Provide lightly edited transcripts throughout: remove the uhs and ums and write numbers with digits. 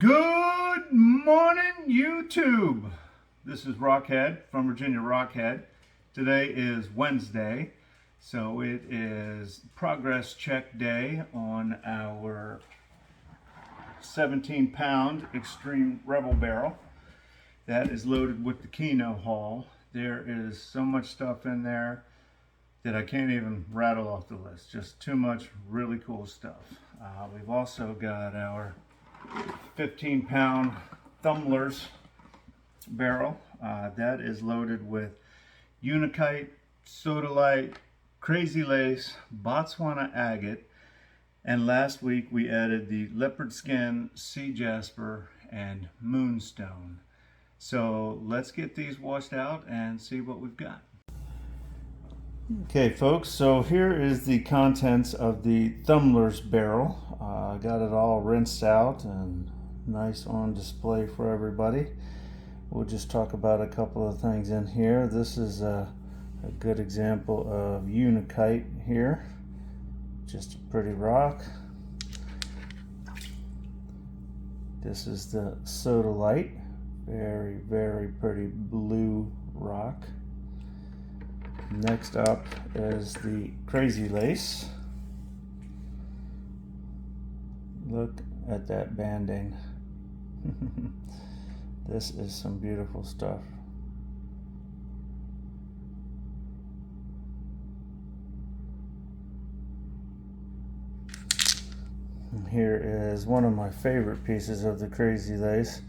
Good morning, YouTube. This is Rockhead from Virginia Rockhead. Today is Wednesday, so it is progress check day on our 17-pound Extreme Rebel barrel. That is loaded with the Kino haul. There is so much stuff in there that I can't even rattle off the list. Just too much really cool stuff. We've also got our 15-pound Thumlers barrel. That is loaded with Unakite, Sodalite, Crazy Lace, Botswana Agate, and last week we added the Leopard Skin, Sea Jasper, and Moonstone. So let's get these washed out and see what we've got. Okay folks, so here is the contents of the Thumlers barrel. I got it all rinsed out and nice on display for everybody. We'll just talk about a couple of things in here. This is a good example of Unakite here. Just a pretty rock. This is the Sodalite. Very, very pretty blue rock. Next up is the Crazy Lace. Look at that banding. This is some beautiful stuff. And here is one of my favorite pieces of the Crazy Lace.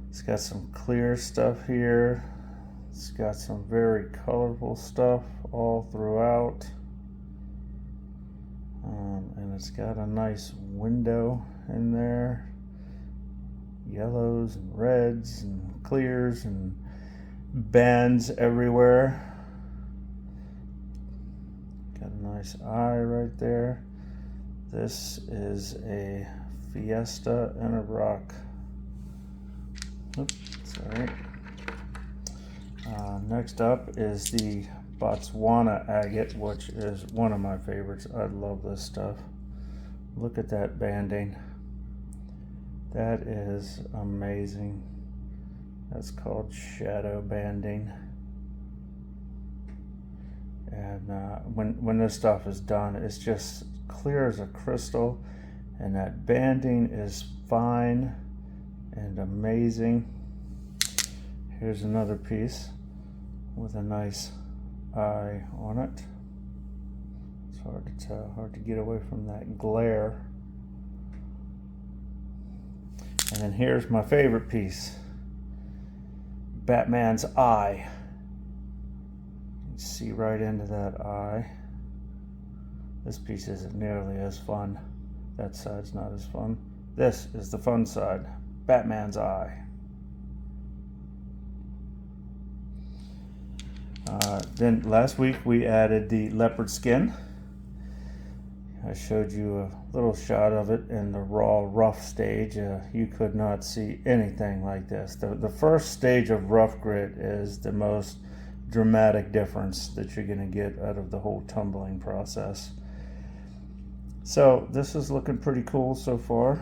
It's got some clear stuff here. It's got some very colorful stuff all throughout, and it's got a nice window in there, yellows and reds and clears and bands everywhere. Got a nice eye right there. This is a Fiesta and a rock. Oops, sorry. Next up is the Botswana Agate, which is one of my favorites. I love this stuff. Look at that banding. That is amazing. That's called shadow banding. And when this stuff is done, it's just clear as a crystal, and that banding is fine and amazing. Here's another piece with a nice eye on it. It's hard to tell, hard to get away from that glare. And then here's my favorite piece, Batman's eye. You can see right into that eye. This piece isn't nearly as fun. That side's not as fun. This is the fun side, Batman's eye. Then last week we added the leopard skin. I showed you a little shot of it in the raw rough stage. You could not see anything like this. The first stage of rough grit is the most dramatic difference that you're going to get out of the whole tumbling process. So this is looking pretty cool so far.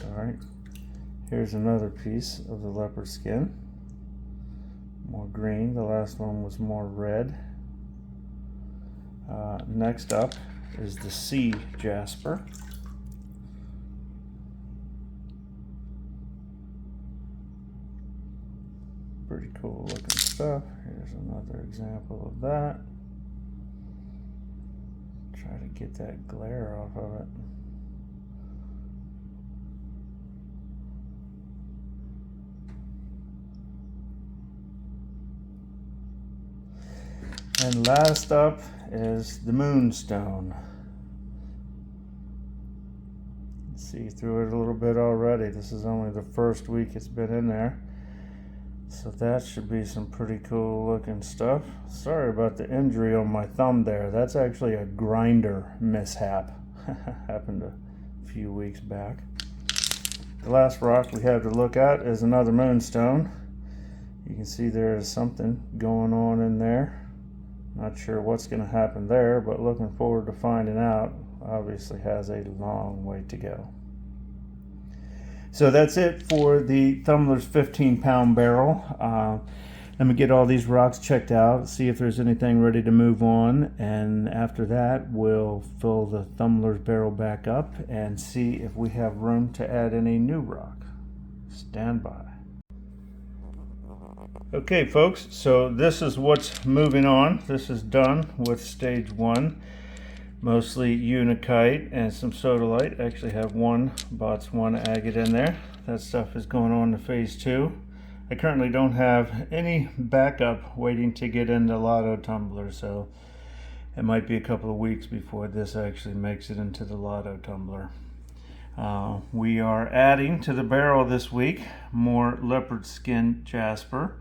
All right, here's another piece of the leopard skin. More green. The last one was more red. Next up is the Sea Jasper. Pretty cool looking stuff. Here's another example of that. Try to get that glare off of it. And last up is the Moonstone. See through it a little bit already. This is only the first week it's been in there. So that should be some pretty cool looking stuff. Sorry about the injury on my thumb there. That's actually a grinder mishap. Happened a few weeks back. The last rock we have to look at is another Moonstone. You can see there is something going on in there. Not sure what's going to happen there, but looking forward to finding out. Obviously has a long way to go. So that's it for the Thumlers 15-pound barrel. Let me get all these rocks checked out, see if there's anything ready to move on, and after that we'll fill the Thumlers barrel back up and see if we have room to add any new rock. Stand by. Okay folks, so this is what's moving on. This is done with stage 1. Mostly unikite and some sodalite. I actually have one Botswana agate in there. That stuff is going on to phase 2. I currently don't have any backup waiting to get into Lotto Tumbler, so it might be a couple of weeks before this actually makes it into the Lotto Tumbler. We are adding to the barrel this week more leopard skin jasper.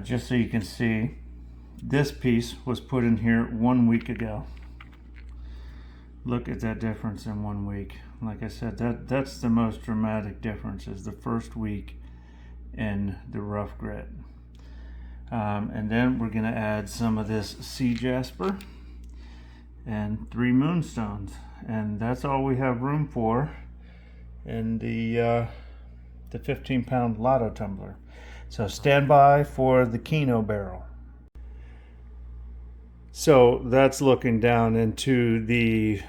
Just so you can see, this piece was put in here 1 week ago. Look at that difference in 1 week. Like I said, that's the most dramatic difference, is the first week in the rough grit. And then we're going to add some of this sea jasper and 3 moonstones, and that's all we have room for in the 15-pound Lotto Tumbler. So stand by for the Kino barrel. So that's looking down into the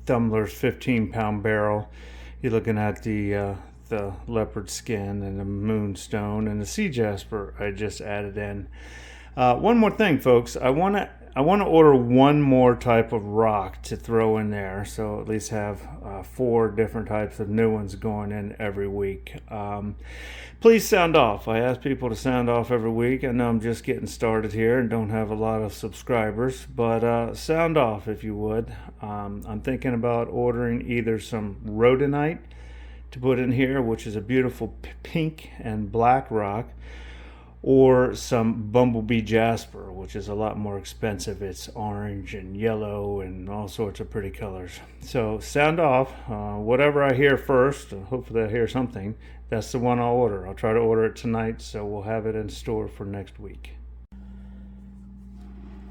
Thumlers 15-pound barrel. You're looking at the leopard skin and the moonstone and the sea jasper I just added in. One more thing, folks. I want to order one more type of rock to throw in there, so at least have 4 different types of new ones going in every week. Please sound off. I ask people to sound off every week. I know I'm just getting started here and don't have a lot of subscribers, but sound off if you would. I'm thinking about ordering either some rhodonite to put in here, which is a beautiful pink and black rock, or some bumblebee jasper, which is a lot more expensive. It's orange and yellow and all sorts of pretty colors. So sound off. Whatever I hear first, hopefully I hear something, that's the one I'll order. I'll try to order it tonight, so we'll have it in store for next week.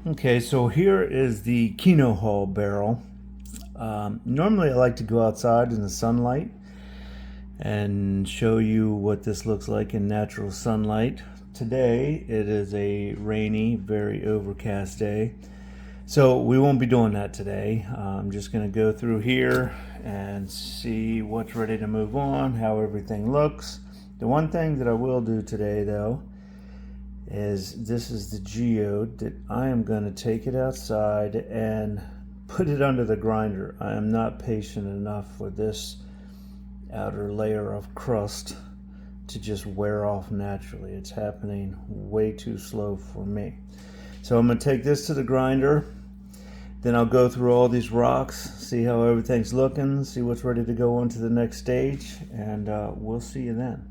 Okay, so here is the Kino Hall barrel. Normally I like to go outside in the sunlight and show you what this looks like in natural sunlight. Today it is a rainy, very overcast day, so we won't be doing that today. I'm just going to go through here and see what's ready to move on, how everything looks. The one thing that I will do today though is this is the geode that I am going to take it outside and put it under the grinder. I am not patient enough for this outer layer of crust to just wear off naturally. It's happening way too slow for me. So I'm going to take this to the grinder, then I'll go through all these rocks, see how everything's looking, see what's ready to go on to the next stage, and we'll see you then.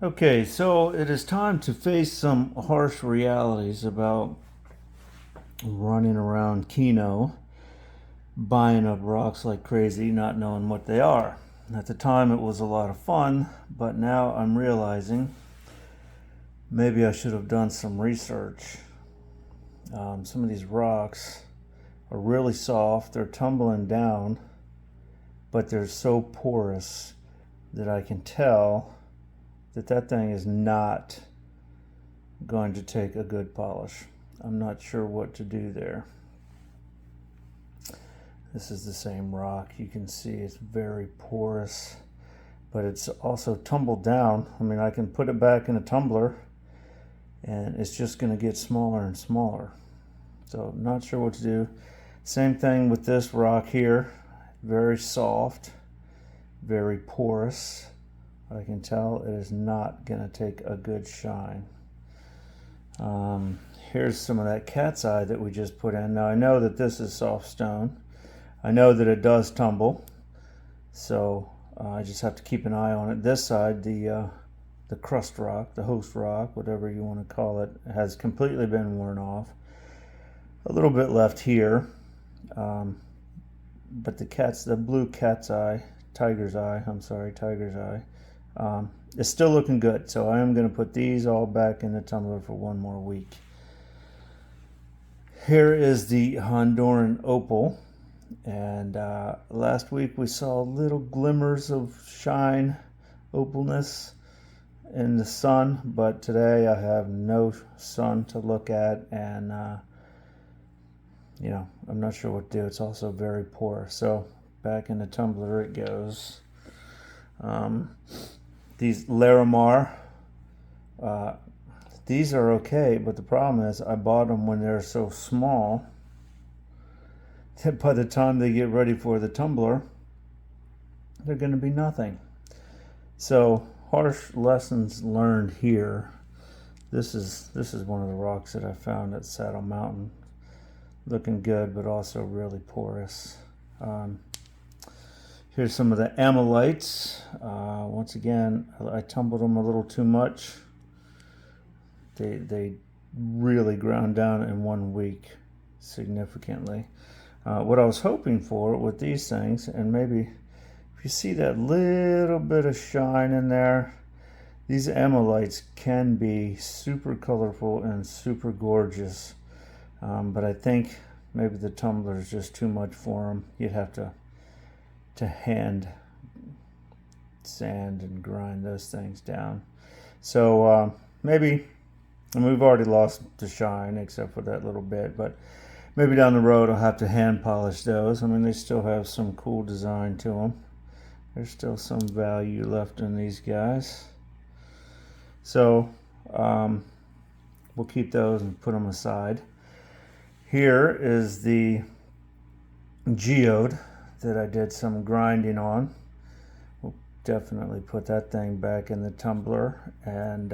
Okay, so it is time to face some harsh realities about running around Kino, buying up rocks like crazy, not knowing what they are. At the time it was a lot of fun, but now I'm realizing maybe I should have done some research. Some of these rocks are really soft, they're tumbling down, but they're so porous that I can tell that thing is not going to take a good polish. I'm not sure what to do there. This is the same rock. You can see it's very porous, but it's also tumbled down. I mean, I can put it back in a tumbler and it's just going to get smaller and smaller. So not sure what to do. Same thing with this rock here. Very soft, very porous. I can tell it is not going to take a good shine. Here's some of that cat's eye that we just put in. Now I know that this is soft stone. I know that it does tumble, so I just have to keep an eye on it. This side, the crust rock, the host rock, whatever you want to call it, has completely been worn off. A little bit left here, but the blue tiger's eye, is still looking good. So I am going to put these all back in the tumbler for one more week. Here is the Honduran Opal. And last week we saw little glimmers of shine, opalness in the sun, but today I have no sun to look at, and you know, I'm not sure what to do. It's also very poor. So back in the tumbler it goes. These Larimar, these are okay, but the problem is I bought them when they're so small that by the time they get ready for the tumbler, they're going to be nothing. So harsh lessons learned here. This is one of the rocks that I found at Saddle Mountain. Looking good, but also really porous. Here's some of the amylites. Once again, I tumbled them a little too much. They really ground down in 1 week significantly. What I was hoping for with these things, and maybe if you see that little bit of shine in there, these amylites can be super colorful and super gorgeous. But I think maybe the tumbler is just too much for them. You'd have to hand sand and grind those things down. So maybe, I mean, we've already lost the shine except for that little bit, but maybe down the road I'll have to hand polish those. I mean, they still have some cool design to them. There's still some value left in these guys. So we'll keep those and put them aside. Here is the Geode that I did some grinding on. We'll definitely put that thing back in the tumbler and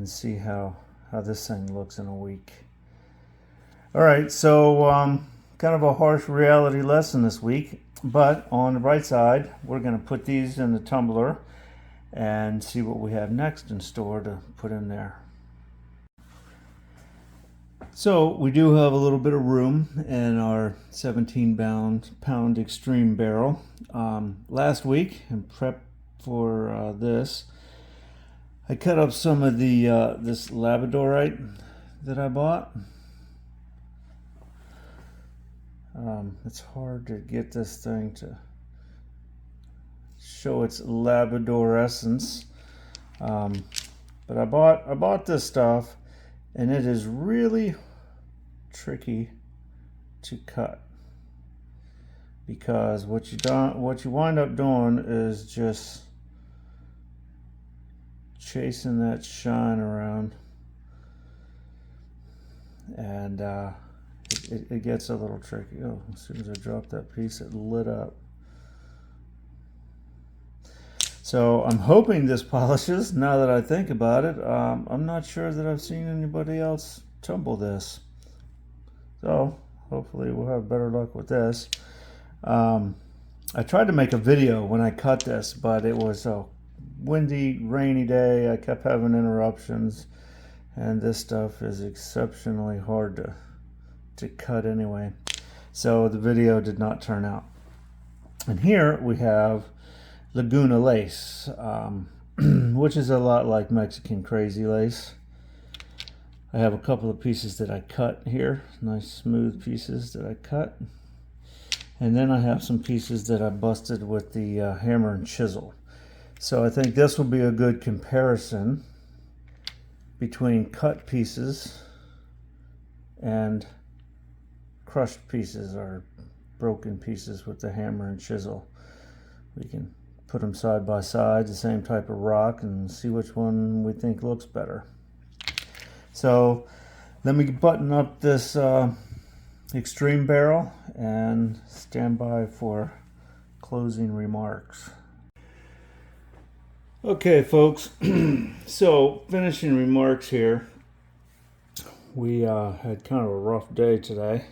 see how this thing looks in a week. All right, so kind of a harsh reality lesson this week, but on the bright side, we're going to put these in the tumbler and see what we have next in store to put in there. So we do have a little bit of room in our 17-pound extreme barrel. Last week, in prep for this, I cut up some of the this Labradorite that I bought. It's hard to get this thing to show its Labradorescence, but I bought this stuff, and it is really tricky to cut, because what you wind up doing is just chasing that shine around, and it gets a little tricky. Oh, as soon as I dropped that piece, it lit up. So I'm hoping this polishes. Now that I think about it, I'm not sure that I've seen anybody else tumble this. So hopefully we'll have better luck with this. I tried to make a video when I cut this, but it was a windy, rainy day. I kept having interruptions, and this stuff is exceptionally hard to cut anyway. So the video did not turn out. And here we have Laguna lace, which is a lot like Mexican crazy lace. I have a couple of pieces that I cut here, nice smooth pieces that I cut. And then I have some pieces that I busted with the hammer and chisel. So I think this will be a good comparison between cut pieces and crushed pieces or broken pieces with the hammer and chisel. We can put them side by side, the same type of rock, and see which one we think looks better. So let me button up this extreme barrel and stand by for closing remarks. Okay, folks, so finishing remarks here. We had kind of a rough day today.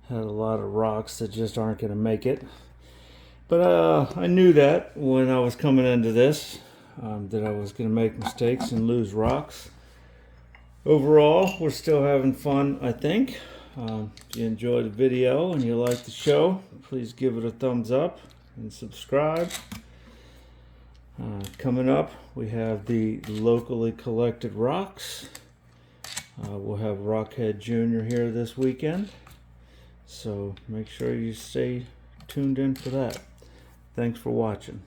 Had a lot of rocks that just aren't going to make it. But I knew that when I was coming into this, that I was going to make mistakes and lose rocks. Overall, we're still having fun, I think. If you enjoyed the video and you like the show, please give it a thumbs up and subscribe. Coming up, we have the locally collected rocks. We'll have Rockhead Jr. here this weekend. So make sure you stay tuned in for that. Thanks for watching.